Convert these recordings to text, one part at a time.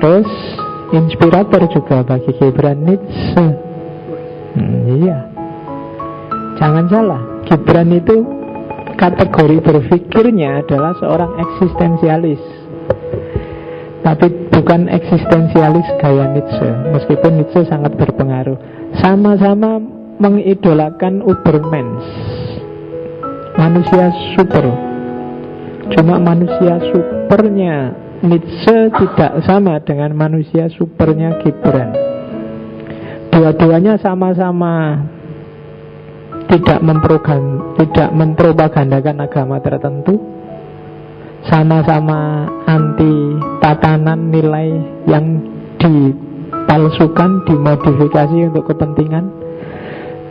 Terus inspirator juga bagi Gibran Nietzsche. Iya, jangan salah, Gibran itu kategori berpikirnya adalah seorang eksistensialis, tapi bukan eksistensialis gaya Nietzsche. Meskipun Nietzsche sangat berpengaruh. Sama-sama mengidolakan Ubermensch, manusia super. Cuma manusia supernya Nietzsche tidak sama dengan manusia supernya Gibran. Dua-duanya sama-sama tidak mempropagandakan agama tertentu, sama-sama anti tatanan nilai yang dipalsukan, dimodifikasi untuk kepentingan,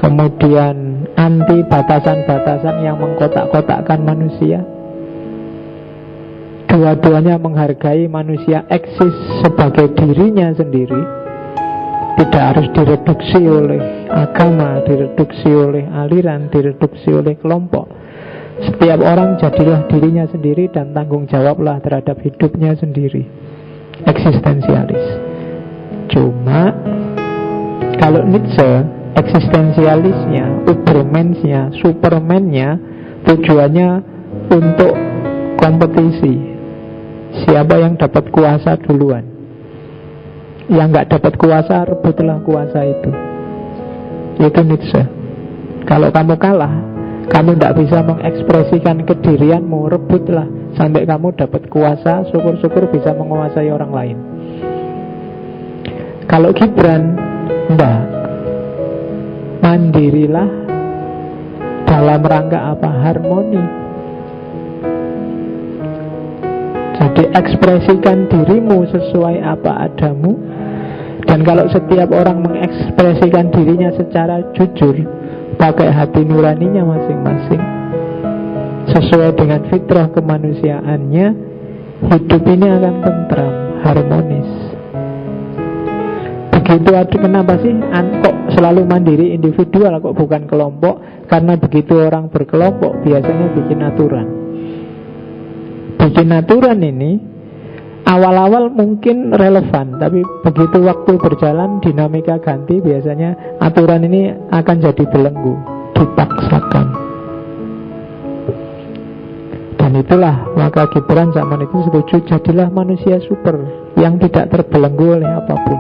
kemudian anti batasan-batasan yang mengkotak-kotakkan manusia. Dua-duanya menghargai manusia eksis sebagai dirinya sendiri, tidak harus direduksi oleh agama, direduksi oleh aliran, direduksi oleh kelompok. Setiap orang jadilah dirinya sendiri dan tanggung jawablah terhadap hidupnya sendiri. Eksistensialis. Cuma kalau Nietzsche, eksistensialisnya, Ubermenschnya, Supermannya, tujuannya untuk kompetisi. Siapa yang dapat kuasa duluan. Yang gak dapat kuasa, rebutlah kuasa itu. Itu Nietzsche. Kalau kamu kalah, kamu tidak bisa mengekspresikan kedirianmu, rebutlah sampai kamu dapat kuasa, syukur-syukur bisa menguasai orang lain. Kalau Gibran, enggak. Mandirilah dalam rangka apa? Harmoni. Jadi ekspresikan dirimu sesuai apa adamu. Dan kalau setiap orang mengekspresikan dirinya secara jujur, pakai hati nuraninya masing-masing, sesuai dengan fitrah kemanusiaannya, hidup ini akan tentram, harmonis. Begitu ada, kenapa sih kok selalu mandiri individual, kok bukan kelompok? Karena begitu orang berkelompok biasanya bikin aturan. Bikin aturan ini awal-awal mungkin relevan, tapi begitu waktu berjalan, dinamika ganti, biasanya aturan ini akan jadi belenggu, dipaksakan. Dan itulah maka Gibran zaman itu setuju, jadilah manusia super yang tidak terbelenggu oleh apapun,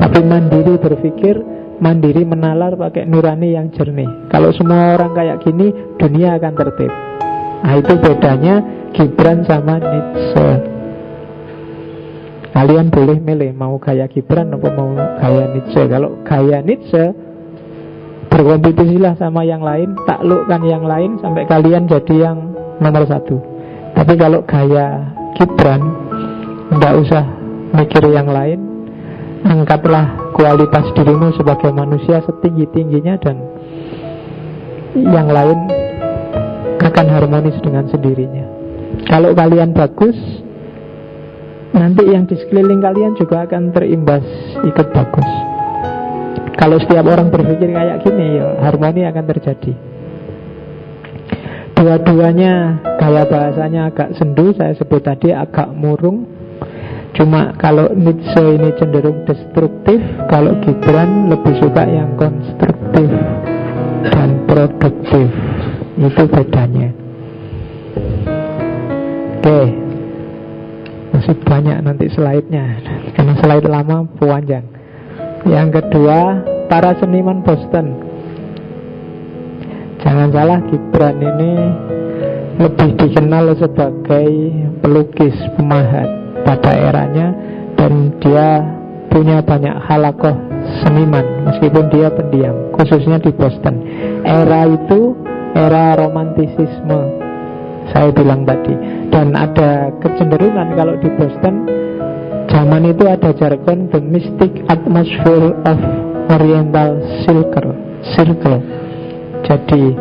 tapi mandiri berpikir, mandiri menalar pakai nurani yang jernih. Kalau semua orang kayak gini, dunia akan tertib. Nah itu bedanya Gibran sama Nietzsche. Kalian boleh milih mau gaya Gibran atau mau gaya Nietzsche. Kalau gaya Nietzsche, berkompetisilah sama yang lain, taklukkan yang lain sampai kalian jadi yang nomor satu. Tapi kalau gaya Gibran, tidak usah mikir yang lain, angkatlah kualitas dirimu sebagai manusia setinggi-tingginya, dan yang lain akan harmonis dengan sendirinya. Kalau kalian bagus, nanti yang di sekeliling kalian juga akan terimbas ikut bagus. Kalau setiap orang berpikir kayak gini, ya harmoni akan terjadi. Dua-duanya gaya bahasanya agak sendu, saya sebut tadi agak murung. Cuma kalau Nietzsche ini cenderung destruktif, kalau Gibran lebih suka yang konstruktif dan produktif. Itu bedanya. Oke, masih banyak nanti slide-nya, karena slide lama panjang. Yang kedua, para seniman Boston. Jangan salah, Gibran ini lebih dikenal sebagai pelukis pemahat pada eranya, dan dia punya banyak halakoh seniman meskipun dia pendiam, khususnya di Boston. Era itu era romantisisme, saya bilang tadi. Dan ada kecenderungan kalau di Boston zaman itu ada jargon the mystic atmosphere of Oriental circle. Jadi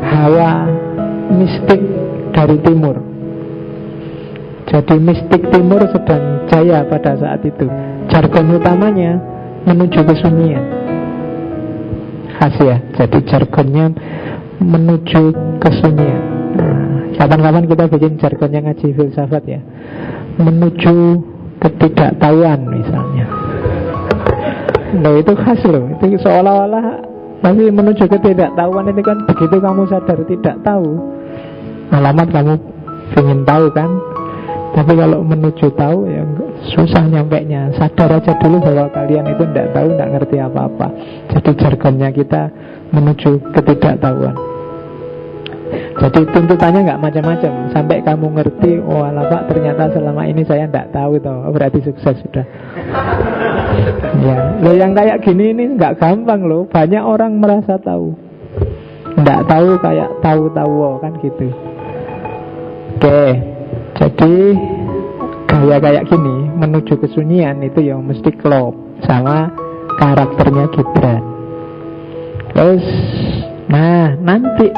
hawa mistik dari timur. Jadi mistik timur sedang jaya pada saat itu. Jargon utamanya menuju kesunyian. Khas ya, jadi jargonnya menuju kesunyian. Kapan-kapan kita bikin jargon yang ngaji filsafat ya. Menuju ketidaktahuan misalnya. Loh, itu khas loh. Itu seolah-olah tapi menuju ketidaktahuan itu kan begitu kamu sadar tidak tahu, alamat kamu ingin tahu kan. Tapi kalau menuju tahu ya susah nyampainya. Sadar aja dulu bahwa kalian itu tidak tahu, tidak ngerti apa-apa. Jadi jargonnya kita menuju ketidaktahuan. Jadi tuntutannya nggak macam-macam. Sampai kamu ngerti, oh alah Pak, ternyata selama ini saya tidak tahu toh. Berarti sukses sudah. Ya, lo yang kayak gini ini nggak gampang loh. Banyak orang merasa tahu, nggak tahu kayak tahu-tahu kan gitu. Oke. Jadi gaya kayak gini menuju kesunyian itu yang mesti klop sama karakternya Gibran. Terus, nah nanti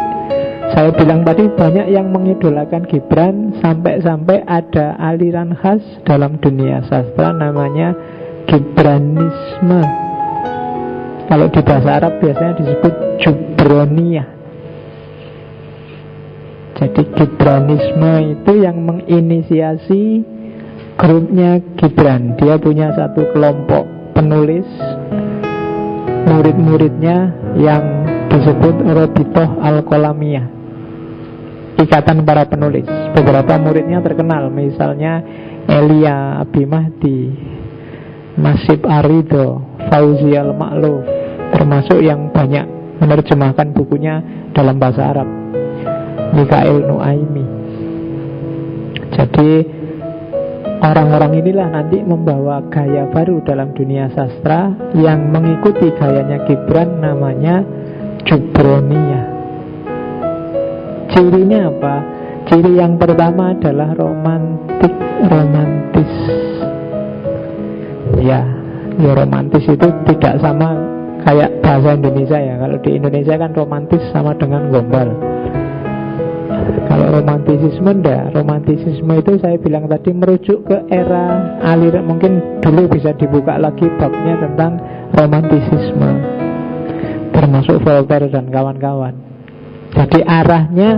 saya bilang tadi banyak yang mengidolakan Gibran, sampai-sampai ada aliran khas dalam dunia sastra namanya Gibranisme. Kalau di bahasa Arab biasanya disebut Jubroniyah. Jadi Gibranisme itu yang menginisiasi grupnya Gibran. Dia punya satu kelompok penulis, murid-muridnya yang disebut Robitoh Al-Qolamiyah, ikatan para penulis. Beberapa muridnya terkenal, misalnya Elia Abimahdi, Masib Arido, Fauzi Al-Ma'luf, termasuk yang banyak menerjemahkan bukunya dalam bahasa Arab, Mikail Nuaimi. Jadi orang-orang inilah nanti membawa gaya baru dalam dunia sastra yang mengikuti gayanya Gibran, namanya Jubroniyah. Cirinya apa? Ciri yang pertama adalah romantis. Ya romantis itu tidak sama kayak bahasa Indonesia ya. Kalau di Indonesia kan romantis sama dengan gombal. Kalau romantisisme enggak. Romantisisme itu saya bilang tadi merujuk ke era aliran. Mungkin dulu bisa dibuka lagi babnya tentang romantisisme, termasuk Voltaire dan kawan-kawan. Jadi arahnya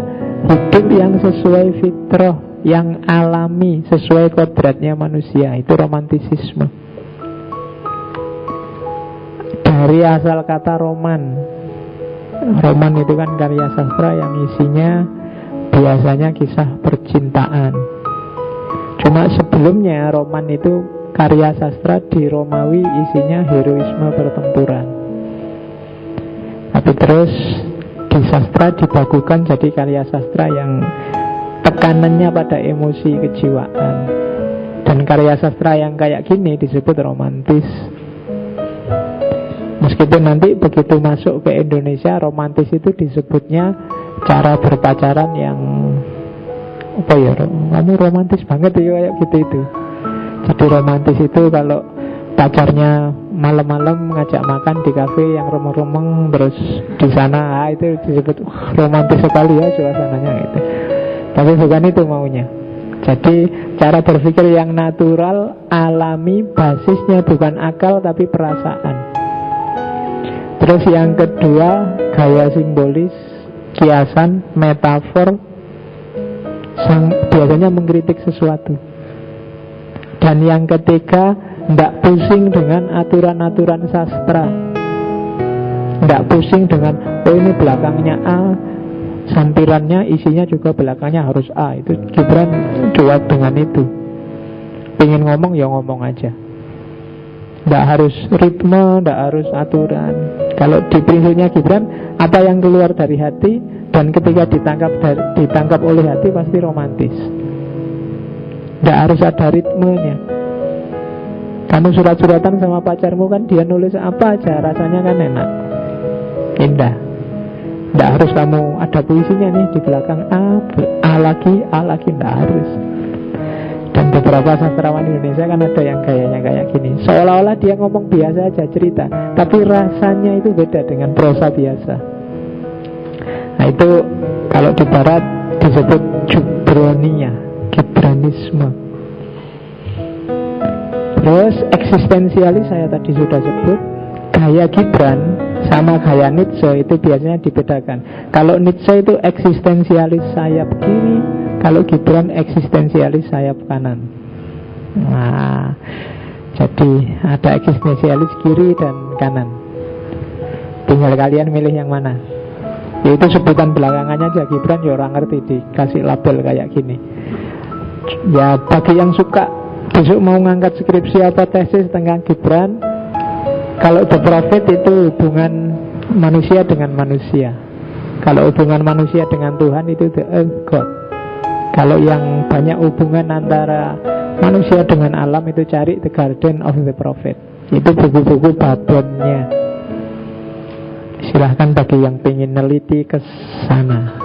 hidup yang sesuai fitrah, yang alami, sesuai kodratnya manusia. Itu romantisisme. Dari asal kata roman. Roman itu kan karya sastra yang isinya biasanya kisah percintaan. Cuma sebelumnya roman itu karya sastra di Romawi isinya heroisme pertempuran. Tapi terus di sastra dibagukan jadi karya sastra yang tekanannya pada emosi kejiwaan. Dan karya sastra yang kayak gini disebut romantis. Meskipun nanti begitu masuk ke Indonesia, romantis itu disebutnya cara berpacaran yang apa ya, kamu romantis banget ya kayak gitu itu. Jadi romantis itu kalau pacarnya malam-malam ngajak makan di kafe yang remeng-remeng, terus di sana itu disebut romantis sekali ya suasananya gitu. Tapi bukan itu maunya. Jadi cara berpikir yang natural, alami, basisnya bukan akal tapi perasaan. Terus yang kedua, gaya simbolis, kiasan, metafor, biasanya mengkritik sesuatu. Dan yang ketiga, tidak pusing dengan aturan-aturan sastra. Tidak pusing dengan, oh ini belakangnya A, sampirannya isinya juga belakangnya harus A. Itu Gibran cuek dengan itu. Pengen ngomong ya ngomong aja. Tidak harus ritme, tidak harus aturan. Kalau di prinsipnya Gibran, apa yang keluar dari hati dan ketika ditangkap oleh hati pasti romantis. Tidak harus ada ritmenya. Kamu surat-suratan sama pacarmu kan, dia nulis apa aja rasanya kan enak, indah. Tidak harus kamu ada puisinya nih di belakang A lagi, tidak harus. Dan beberapa sastrawan Indonesia kan ada yang gayanya kayak gini, seolah-olah dia ngomong biasa aja cerita, tapi rasanya itu beda dengan prosa biasa. Nah itu kalau di barat disebut Jubroniyah, Gibranisme. Terus eksistensialis saya tadi sudah sebut. Gaya Gibran sama gaya Nietzsche itu biasanya dibedakan. Kalau Nietzsche itu eksistensialis sayap kiri, kalau Gibran eksistensialis sayap kanan. Nah, jadi ada eksistensialis kiri dan kanan. Tinggal kalian milih yang mana. Itu sebutan belakangannya aja. Gibran ya orang ngerti dikasih label kayak gini. Ya bagi yang suka besok mau ngangkat skripsi atau tesis tentang Gibran, kalau The Prophet itu hubungan manusia dengan manusia. Kalau hubungan manusia dengan Tuhan itu the earth God. Kalau yang banyak hubungan antara manusia dengan alam itu cari The Garden of the Prophet. Itu buku-buku babonnya. Silahkan bagi yang pengen neliti ke sana.